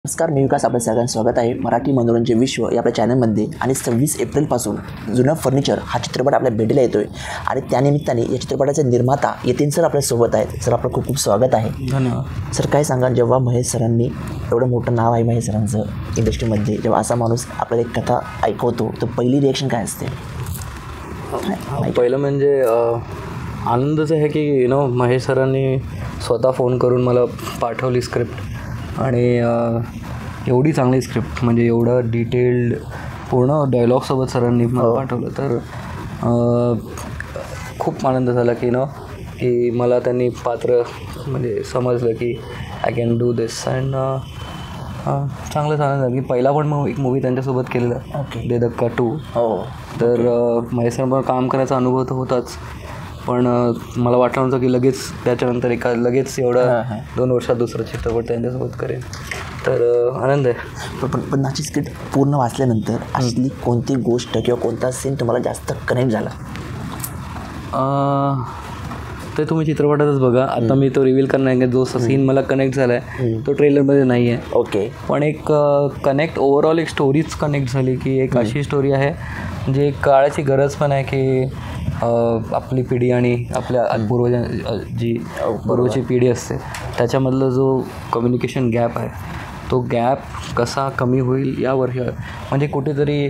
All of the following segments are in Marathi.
नमस्कार, मी विकास. आपल्या सगळ्यांचं स्वागत आहे मराठी मनोरंजन विश्व या आपल्या चॅनलमध्ये. आणि 26 एप्रिलपासून जुनं फर्निचर हा चित्रपट आपल्या भेटीला येतो आहे आणि त्यानिमित्ताने या चित्रपटाचे निर्माता यतीन सर आपल्यासोबत आहेत. सर, आपलं खूप खूप स्वागत आहे. धन्यवाद. सर, काय सांगा, जेव्हा महेश सरांनी, एवढं मोठं नाव आहे महेश सरांचं इंडस्ट्रीमध्ये, जेव्हा असा माणूस आपल्याला एक कथा ऐकवतो तर पहिली रिॲक्शन काय असते? पहिलं म्हणजे आनंदच आहे की महेश सरांनी स्वतः फोन करून मला पाठवली स्क्रिप्ट. आणि एवढी चांगली स्क्रिप्ट, म्हणजे एवढं डिटेल्ड पूर्ण डायलॉगसोबत सरांनी मला पाठवलं. तर खूप आनंद झाला की मला त्यांनी पात्र म्हणजे समजलं की I can do this. And चांगलंच आनंद झाला की पहिला पण एक मूवी त्यांच्यासोबत केलेला, दे धक्का 2. तर महेश सरांबरोबर काम करायचा अनुभव तर होताच, पण मला वाटलं नव्हतं की लगेच त्याच्यानंतर लगेच एवढं 2 वर्षात दुसरं चित्रपट त्यांच्यासोबत करेन. तर आनंद आहे. पण नाची स्क्रिप्ट पूर्ण वाचल्यानंतर असली कोणती गोष्ट किंवा कोणता सीन तुम्हाला जास्त कनेक्ट झाला? ते तुम्ही चित्रपटातच बघा. आता मी तो रिव्हील करणार की जो सीन मला कनेक्ट झाला आहे तो ट्रेलरमध्ये नाही आहे. ओके. पण एक कनेक्ट ओव्हरऑल एक स्टोरीच कनेक्ट झाली की एक अशी स्टोरी आहे म्हणजे एक काळाची गरज पण आहे की आपली पिढी आणि आपल्या पूर्वची पिढी असते त्याच्यामधलं जो कम्युनिकेशन गॅप आहे तो गॅप कसा कमी होईल यावर म्हणजे कुठेतरी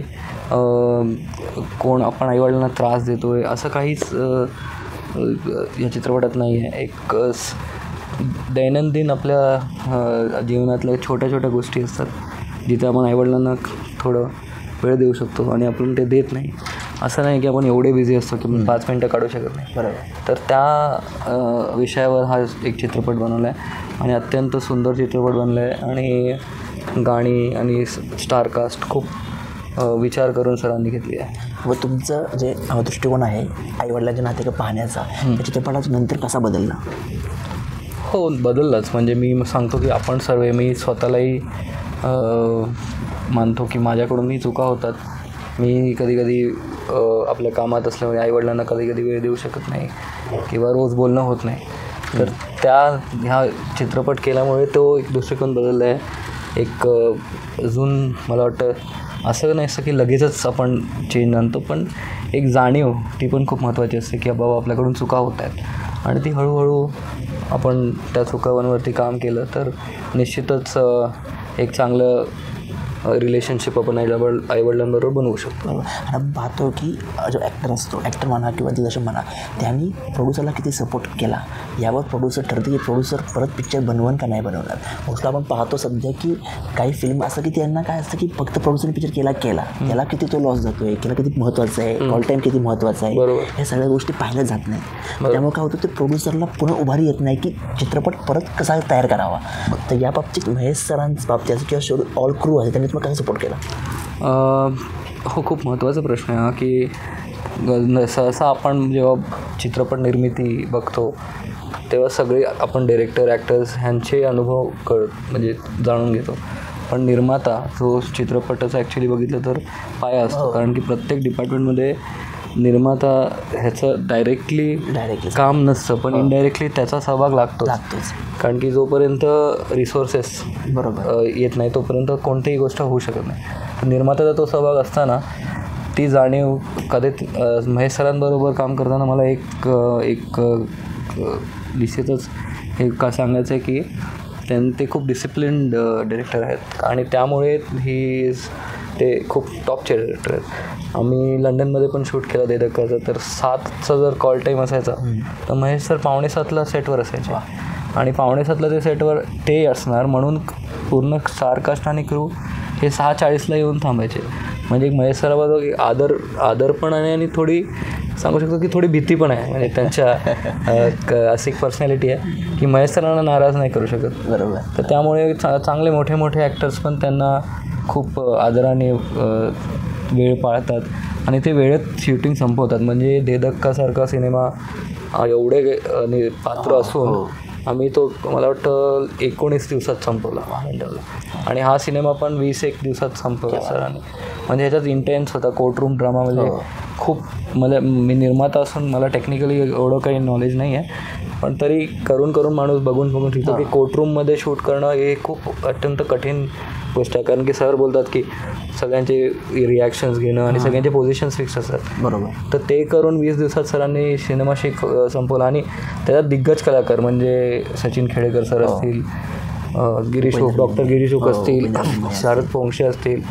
कोण आपण आईवडिलांना त्रास देतो आहे असं काहीच या चित्रपटात नाही आहे. एक दैनंदिन आपल्या जीवनातल्या छोट्या छोट्या गोष्टी असतात जिथे आपण आईवडिलांना थोडं वेळ देऊ शकतो आणि आपण ते देत नाही. असं नाही की आपण एवढे बिझी असतो की 5 मिनटं काढू शकत नाही. बरोबर. तर त्या विषयावर हा एक चित्रपट बनवला आहे आणि अत्यंत सुंदर चित्रपट बनला आहे. आणि गाणी आणि स्टार कास्ट खूप विचार करून सरांनी घेतली आहे. व तुमचं जे दृष्टिकोन आहे आईवडिलांच्या नाते पाहण्याचा त्या चित्रपटाच्या नंतर कसा बदलला? हो, बदललाच. म्हणजे मी सांगतो की आपण सर्व, मी स्वतःलाही मानतो की माझ्याकडूनही चुका होतात. मी कधीकधी आपल्या कामात असल्यामुळे आईवडिलांना कधीकधी वेळ देऊ शकत नाही किंवा रोज बोलणं होत नाही. तर ह्या चित्रपट केल्यामुळे तो एक दृष्टिकोन बदलला आहे. एक अजून मला वाटतं असं नाही असं की लगेचच आपण चेंज आणतो, पण एक जाणीव ती पण खूप महत्त्वाची असते की बाबा आपल्याकडून चुका होत आहेत आणि ती हळूहळू आपण त्या चुकांवरती काम केलं तर निश्चितच एक चांगलं रिलेशनशिप आपण आईवडिलांबरोबर बनवू शकतो. आणि पाहतो की जो ॲक्टर असतो, ॲक्टर म्हणा किंवा दिग्दर्शक म्हणा, त्यांनी प्रोड्युसरला किती सपोर्ट केला यावर प्रोड्युसर ठरते की प्रोड्युसर परत पिक्चर बनवून का नाही बनवणार. मोस्टली आपण पाहतो सध्या की काही फिल्म असं की त्यांना काय असतं की फक्त प्रोड्युसरने पिक्चर केला त्याला किती तो लॉस जातो आहे, त्याला किती महत्त्वाचं आहे, कॉल टाईम किती महत्त्वाचा आहे, बरोबर. ह्या सगळ्या गोष्टी पाहिल्या जात नाही. त्यामुळे काय होतं, ते प्रोड्युसरला पुन्हा उभारी येत नाही की चित्रपट परत कसा तयार करावा. तर या बाबतीत महेश सरांच्या बाबतीत किंवा शेवटी ऑल क्रू आहे त्यांनी तुम्हाला कसा सपोर्ट केला? हो, खूप महत्त्वाचा प्रश्न आहे हा की सहसा आपण जेव्हा चित्रपट निर्मिती बघतो तेव्हा सगळे आपण डिरेक्टर, ॲक्टर्स ह्यांचे अनुभव म्हणजे जाणून घेतो. पण निर्माता जो चित्रपटाचा ॲक्च्युली बघितलं तर पाया असतो. कारण की प्रत्येक डिपार्टमेंटमध्ये निर्माता ह्याचं डायरेक्टली काम नसतं, पण इनडायरेक्टली त्याचा सहभाग लागतोच. कारण की जोपर्यंत रिसोर्सेस बरोबर येत नाही तोपर्यंत कोणतीही गोष्ट होऊ शकत नाही. निर्मात्याचा तो सहभाग असताना ती जाणीव कधी महेश सरांबरोबर काम करताना मला एक निश्चितच हे का सांगायचं आहे की ते खूप डिसिप्लिन्ड डिरेक्टर आहेत आणि त्यामुळे ते खूप टॉपचे डिरेक्टर आहेत. आम्ही लंडनमध्ये पण शूट केलं दे धक्काचं, तर 7चा जर कॉल टाईम असायचा तर महेश सर 6:45ला सेटवर असायचे आणि 6:45ला ते सेटवर ते असणार म्हणून पूर्ण स्टार कास्ट आणि क्रू हे 6:40ला येऊन थांबायचे. म्हणजे एक महेश सराबरोबर आदर पण आहे आणि थोडी सांगू शकतो की थोडी भीती पण आहे. म्हणजे त्यांच्या अशी एक पर्सनॅलिटी आहे की महेश सरांना नाराज नाही करू शकत. बरोबर. तर त्यामुळे चांगले मोठे मोठे ॲक्टर्स पण त्यांना खूप आदराने वेळ पाळतात आणि ते वेळेत शूटिंग संपवतात. म्हणजे दे धक्कासारखा सिनेमा एवढे पात्र असून आम्ही तो मला वाटतं 19 दिवसात संपवला आणि हा सिनेमा पण 20-1 दिवसात संपवला सरांनी. म्हणजे ह्याच्यात इंटेन्स होता. कोर्टरूम ड्रामामध्ये खूप मी निर्माता असून मला टेक्निकली एवढं काही नॉलेज नाही आहे, पण तरी करून माणूस बघून शिकतो की कोर्टरूममध्ये शूट करणं हे खूप अत्यंत कठीण गोष्ट आहे. कारण की सर बोलतात की सगळ्यांचे रिॲक्शन्स घेणं आणि सगळ्यांचे पोझिशन्स फिक्स असतात. बरोबर. तर ते करून 20 दिवसात सरांनी सिनेमा संपवला. आणि त्याच्यात दिग्गज कलाकार म्हणजे सचिन खेडेकर सर असतील, डॉक्टर गिरीश ओक असतील, शारद पोंक्षे असतील,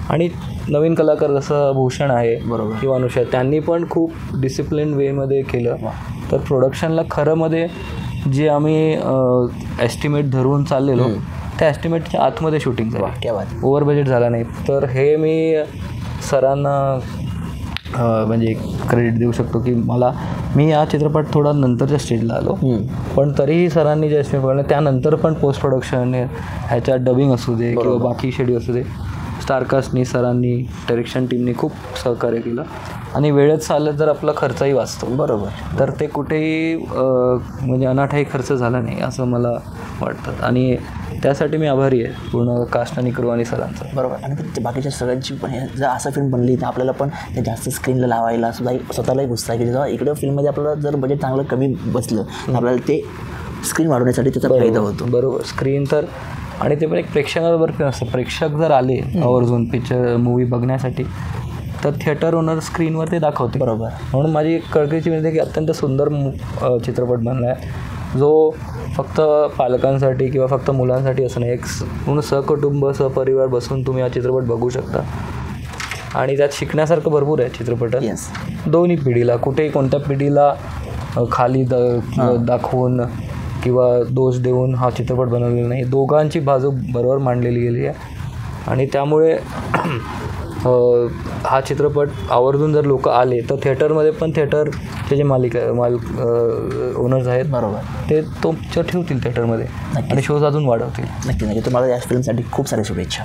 आणि नवीन कलाकार जसं भूषण आहे किंवा अनुषा, त्यांनी पण खूप डिसिप्लिन वेमध्ये केलं. तर प्रोडक्शनला खरंमध्ये जे आम्ही एस्टिमेट धरून चाललेलो त्या एस्टिमेटच्या आतमध्ये शूटिंग झाली, ओव्हर बजेट झाला नाही. तर हे मी सरांना म्हणजे क्रेडिट देऊ शकतो की मी हा चित्रपट थोडा नंतरच्या स्टेजला आलो, पण तरीही सरांनी जे एस्टिमेट बनवलं त्यानंतर पण पोस्ट प्रोडक्शन ह्याच्यात डबिंग असू दे किंवा बाकी शेड्यूल असू दे, स्टारकास्टनी सरांनी डायरेक्शन टीमनी खूप सहकार्य केलं. आणि वेळेत चाललं तर आपला खर्चही वाचतो. बरोबर. तर ते कुठेही म्हणजे अनाठाई खर्च झाला नाही असं मला वाटतं. आणि त्यासाठी मी आभारी आहे पूर्ण कास्ट आणि क्रू आणि सरांचा. बरोबर. आणि ते बाकीच्या सगळ्यांची पण जर असं फिल्म बनली तर आपल्याला पण ते जास्त स्क्रीनला लावायला सुद्धा स्वतःलाही गुस्सा आहे की जेव्हा इकडं फिल्ममध्ये आपल्याला जर बजेट चांगलं कमी बसलं तर आपल्याला ते स्क्रीन वाढवण्यासाठी त्याचा फायदा होतो. बरोबर. स्क्रीन तर, आणि ते पण एक प्रेक्षकाबरोबर पण असतं. प्रेक्षक जर आले आवर्जून पिक्चर मूवी बघण्यासाठी तर थिएटर ओनर स्क्रीनवर ते दाखवते. बरोबर. म्हणून माझी एक कळकळीची विनंती आहे की अत्यंत सुंदर चित्रपट बनला आहे, जो फक्त पालकांसाठी किंवा फक्त मुलांसाठी असं नाही, एक पूर्ण सहकुटुंब सहपरिवार बसून तुम्ही हा चित्रपट बघू शकता. आणि त्यात शिकण्यासारखं भरपूर आहे चित्रपटात. दोन्ही पिढीला, कुठेही कोणत्या पिढीला खाली दाखवून किंवा दोष देऊन हा चित्रपट बनवलेला नाही. दोघांची बाजू बरोबर मांडलेली गेली आहे. आणि त्यामुळे हा चित्रपट आवर्जून जर लोक आले तर थिएटरमध्ये पण थिएटरचे जे ओनर्स आहेत बरोबर ते तो पिक्चर ठेवतील थिएटरमध्ये आणि शोज अजून वाढवतील. नक्की. तुम्हाला या फिल्मसाठी खूप साऱ्या शुभेच्छा.